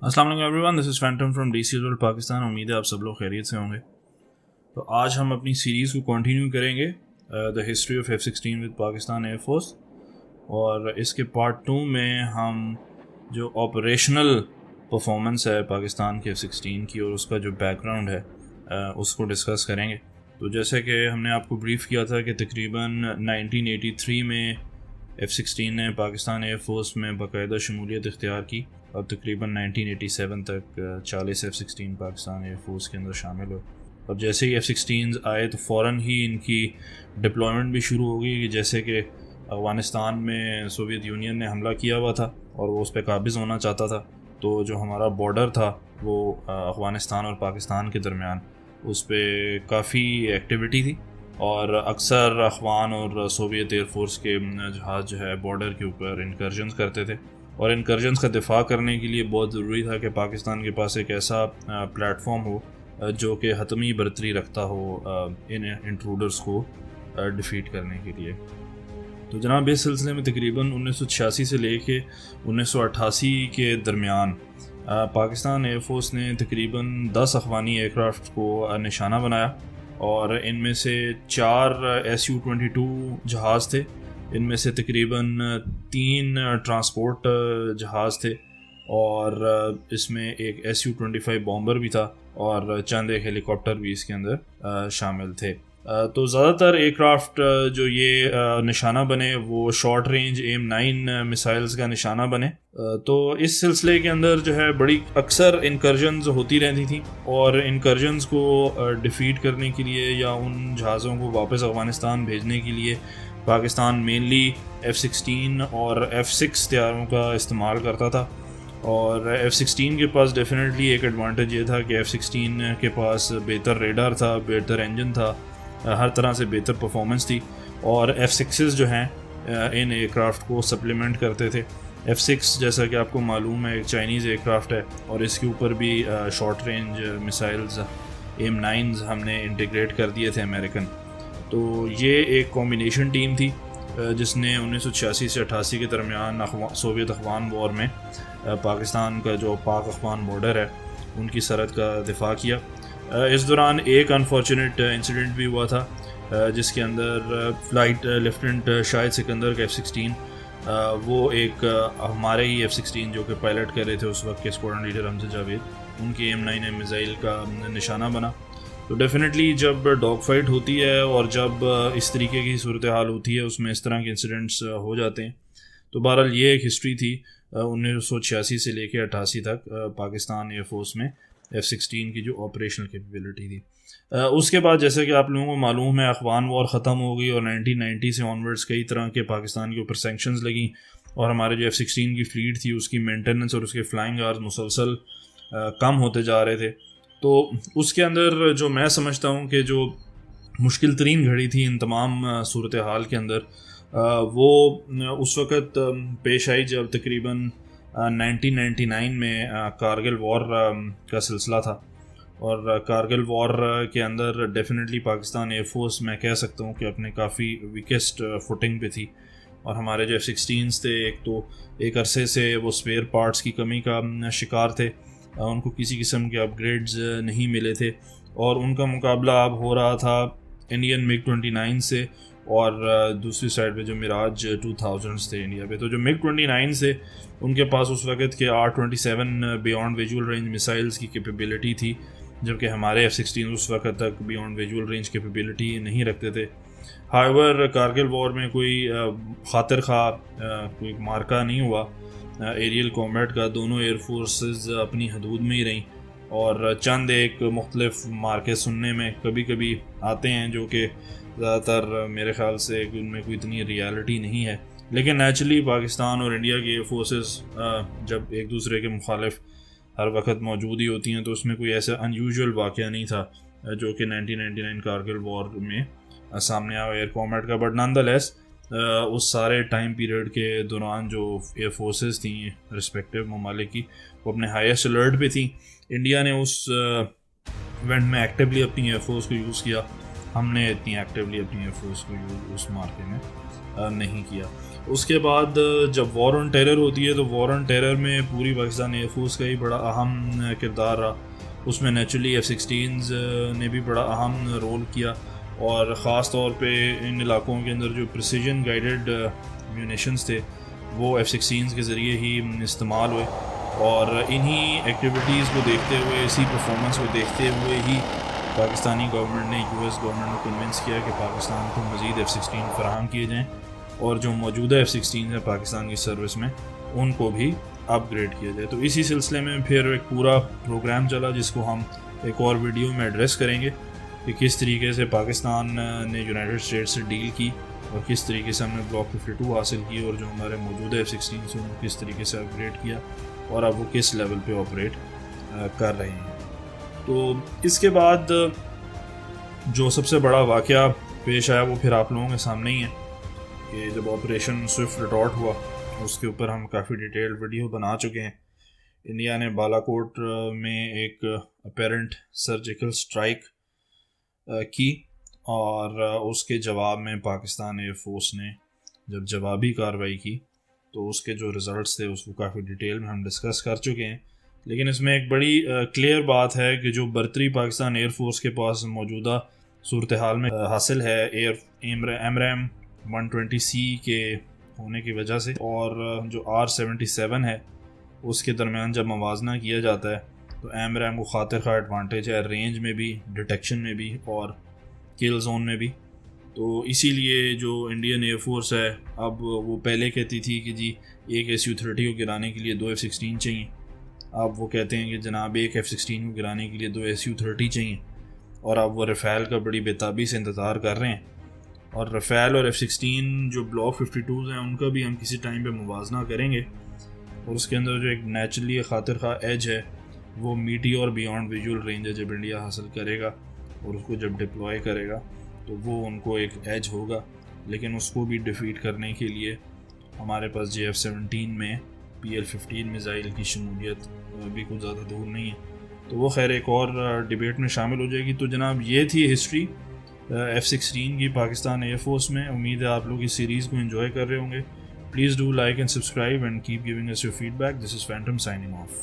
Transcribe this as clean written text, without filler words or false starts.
अस्सलाम वालेकुम everyone, this is Phantom from DC world Pakistan. उम्मीद है आप सब लोग खैरियत से होंगे। तो आज हम अपनी सीरीज़ को कंटिन्यू करेंगे the history of F-16 with Pakistan air force. और इसके पार्ट 2 में हम जो ऑपरेशनल परफॉर्मेंस है पाकिस्तान के F-16 की और उसका जो बैकग्राउंड है उसको डिस्कस करेंगे। तो जैसे कि हमने आपको ब्रीफ़ किया था कि तकरीबन 1983 में F-16 ने पाकिस्तान एयरफोर्स में बाकायदा शमूलियत इख्तियार की और तकरीबन 1987 तक 40 F-16 पाकिस्तान एयरफोर्स के अंदर शामिल हुए। और जैसे ही F-16 आए तो फ़ौरन ही इनकी डिप्लॉयमेंट भी शुरू हो गई। जैसे कि अफ़गानिस्तान में सोवियत यूनियन ने हमला किया हुआ था और वो उस पर काबिज़ होना चाहता था, तो जो हमारा बॉर्डर था वो अफ़गानिस्तान और पाकिस्तान के दरमियान, उस पर काफ़ी एक्टिविटी थी और अक्सर अफ़गान और सोवियत एयरफोर्स के जहाज़ जो है बॉर्डर के ऊपर इनकर्जन्स करते थे। और इनकर्जन्स का दिफा करने के लिए बहुत ज़रूरी था कि पाकिस्तान के पास एक ऐसा प्लेटफॉर्म हो जो कि हतमी बरतरी रखता हो इन इंट्रूडर्स को डिफ़ीट करने के लिए। तो जनाब इस सिलसिले में तकरीबन 1986 से लेके 1988 के दरमियान पाकिस्तान एयरफोर्स ने तकरीबन 10 अफ़गानी एयरक्राफ्ट को निशाना बनाया और इनमें से 4 Su-22 जहाज़ थे। इनमें से तकरीबन 3 ट्रांसपोर्ट जहाज़ थे और इसमें एक Su-25 बॉम्बर भी था और चंद एक हेलीकॉप्टर भी इसके अंदर शामिल थे। तो ज़्यादातर एयरक्राफ्ट जो ये निशाना बने वो शॉर्ट रेंज AIM-9 मिसाइल्स का निशाना बने। तो इस सिलसिले के अंदर जो है बड़ी अक्सर इनकर्जन्स होती रहती थी और इनकर्जन्स को डिफ़ीट करने के लिए या उन जहाज़ों को वापस अफ़गानिस्तान भेजने के लिए पाकिस्तान मेनली F-16 और F-6 तैयारों का इस्तेमाल करता था। और F-16 के पास डेफिनेटली एक एडवांटेज ये था कि F-16 के पास बेहतर रेडार था, बेहतर इंजन था, हर तरह से बेहतर परफॉर्मेंस थी और F-6s जो हैं इन एयरक्राफ्ट को सप्लीमेंट करते थे। F-6 जैसा कि आपको मालूम है एक चाइनीज़ एयरक्राफ्ट है और इसके ऊपर भी शॉर्ट रेंज मिसाइल्स AIM-9s हमने इंटीग्रेट कर दिए थे अमेरिकन। तो ये एक कॉम्बिनेशन टीम थी जिसने 1986 से 88 के दरमियान सोवियत अफ़गान वॉर में पाकिस्तान का जो पाक अफ़गान बॉर्डर है उनकी सरहद का दिफा किया। इस दौरान एक अनफॉर्चुनेट इंसिडेंट भी हुआ था जिसके अंदर फ़्लाइट लेफ्टिनेंट शाहिद सिकंदर का F-16 वो एक हमारे ही F-16 जो कि पायलट कर रहे थे उस वक्त के स्क्वाड्रन लीडर हमजा जावेद, उनके AIM-9 मिसाइल का निशाना बना। तो डेफिनेटली जब डॉग फाइट होती है और जब इस तरीके की सूरत हाल होती है उसमें इस तरह के इंसिडेंट्स हो जाते हैं। तो बहरहाल ये एक हिस्ट्री थी 1986 से लेकर 88 तक पाकिस्तान एयरफोर्स में F-16 की जो ऑपरेशनल कैपेबिलिटी थी। उसके बाद जैसे कि आप लोगों को मालूम है अफ़गान वॉर ख़त्म हो गई और 1990 से ऑनवर्ड्स कई तरह के पाकिस्तान के ऊपर सैंक्शंस लगी और हमारे जो F-16 की फ़्लीट थी उसकी मेंटेनेंस और उसके फ्लाइंग आवर्स मुसलसल कम होते जा रहे थे। तो उसके अंदर जो मैं समझता हूँ कि जो मुश्किल तरीन घड़ी थी इन तमाम सूरत हाल के अंदर वो उस वक़्त पेश आई जब तकरीबन 1999 में कारगिल वॉर का सिलसिला था। और कारगिल वॉर के अंदर डेफिनेटली पाकिस्तान एयरफोर्स मैं कह सकता हूँ कि अपने काफ़ी वीकेस्ट फुटिंग पे थी और हमारे जो F-16s थे एक तो एक अरसे से वो स्पेयर पार्ट्स की कमी का शिकार थे, उनको किसी किस्म के अपग्रेड्स नहीं मिले थे और उनका मुकाबला अब हो रहा था इंडियन MiG-29 से और दूसरी साइड पे जो मिराज 2000s थे इंडिया पे। तो जो MiG-29 से उनके पास उस वक़्त के R-27 beyond visual range missiles की कैपेबिलिटी थी, जबकि हमारे F-16 उस वक़्त तक बियॉन्ड विजुअल रेंज कैपेबिलिटी नहीं रखते थे। हाउएवर कारगिल वॉर में कोई खातिर खा कोई मार्का नहीं हुआ एरियल कॉम्बैट का, दोनों एयरफोर्सेस अपनी हदूद में ही रहीं और चंद एक मुख्तलिफ मार्के सुनने में कभी कभी आते हैं जो कि ज़्यादातर मेरे ख़्याल से उनमें कोई इतनी रियलिटी नहीं है। लेकिन नेचुरली पाकिस्तान और इंडिया की एयर फोर्सेस जब एक दूसरे के मुखालिफ हर वक्त मौजूद ही होती हैं तो उसमें कोई ऐसा अनयूजुअल वाक़या नहीं था जो कि 1999 कारगिल वॉर में सामने आया एयर कॉम्बैट का। बट नॉनदलेस उस सारे टाइम पीरियड के दौरान जो एयर फोर्सेस थी रिस्पेक्टिव ममालिक की वो अपने हाईएस्ट अलर्ट पे थी। इंडिया ने उस इवेंट में एक्टिवली अपनी एयर फोर्स को यूज़ किया, हमने इतनी एक्टिवली अपनी एयर फोर्स को यूज़ उस मार्के में नहीं किया। उसके बाद जब वॉर ऑन टेरर होती है तो वॉर ऑन टेरर में पूरी पाकिस्तान एयरफोर्स का ही बड़ा अहम किरदार रहा। उसमें नेचुरली F-16s ने भी बड़ा अहम रोल किया, और ख़ास तौर पे इन इलाकों के अंदर जो प्रिसीजन गाइडेड म्यूनिशंस थे वो F-16s के ज़रिए ही इस्तेमाल हुए। और इन्हीं एक्टिविटीज़ को देखते हुए, इसी परफॉर्मेंस को देखते हुए ही पाकिस्तानी गवर्नमेंट ने US गवर्नमेंट को कन्विंस किया कि पाकिस्तान को मज़ीद F-16 फराहम किए जाएँ, और जो मौजूदा F-16 है पाकिस्तान की सर्विस में उनको भी अपग्रेड किया जाए। तो इसी सिलसिले में फिर एक पूरा प्रोग्राम चला जिसको हम एक और वीडियो में एड्रेस करेंगे कि किस तरीके से पाकिस्तान ने यूनाइटेड स्टेट्स से डील की और किस तरीके से हमने ब्लॉक 52 हासिल की, और जो हमारे मौजूदा F-16 उनको किस तरीके से अपग्रेड किया और अब वो किस लेवल पे ऑपरेट कर रहे हैं। तो इसके बाद जो सबसे बड़ा वाक़या पेश आया वो फिर आप लोगों के सामने ही है कि जब ऑपरेशन स्विफ्ट रिटॉर्ट हुआ, उसके ऊपर हम काफ़ी डिटेल्ड वीडियो बना चुके हैं। इंडिया ने बालाकोट में एक अपेरेंट सर्जिकल स्ट्राइक की, और उसके जवाब में पाकिस्तान एयरफोर्स ने जब जवाबी कार्रवाई की तो उसके जो रिज़ल्ट्स थे उसको काफ़ी डिटेल में हम डिस्कस कर चुके हैं। लेकिन इसमें एक बड़ी क्लियर बात है कि जो बर्तरी पाकिस्तान एयरफोर्स के पास मौजूदा सूरत हाल में हासिल है AMRAAM 120C के होने की वजह से, और जो R77 है उसके दरमियान जब मवाजना किया जाता है तो AMRAAM को खातिर खा एडवांटेज है, रेंज में भी, डिटेक्शन में भी और किल जोन में भी। तो इसीलिए जो इंडियन एयरफोर्स है, अब वो पहले कहती थी कि जी एक SU-30 को गिराने के लिए 2 F-16 चाहिए, अब वो कहते हैं कि जनाब एक F-16 को गिराने के लिए 2 SU-30 चाहिए, और अब वो रफ़ेल का बड़ी बेताबी से इंतज़ार कर रहे हैं। और रफ़ेल और F-16 जो ब्लॉक 52 हैं उनका भी हम किसी टाइम पे मुवाजना करेंगे, और उसके अंदर जो एक नेचुरली खातिर खा एज है वो मीटी और बियॉन्ड विजुअल रेंज है जब इंडिया हासिल करेगा और उसको जब डिप्लॉय करेगा तो वो उनको एक एज होगा। लेकिन उसको भी डिफीट करने के लिए हमारे पास JF-17 में PL-15 मिज़ाइल की शमूलियत भी कुछ ज़्यादा दूर नहीं है, तो वो खैर एक और डिबेट में शामिल हो जाएगी। तो जनाब ये थी हिस्ट्री F-16 की पाकिस्तान एयरफोर्स में। उम्मीद है आप लोग इस सीरीज़ को एंजॉय कर रहे होंगे। Please do like and subscribe and keep giving us your feedback. This is Phantom signing off.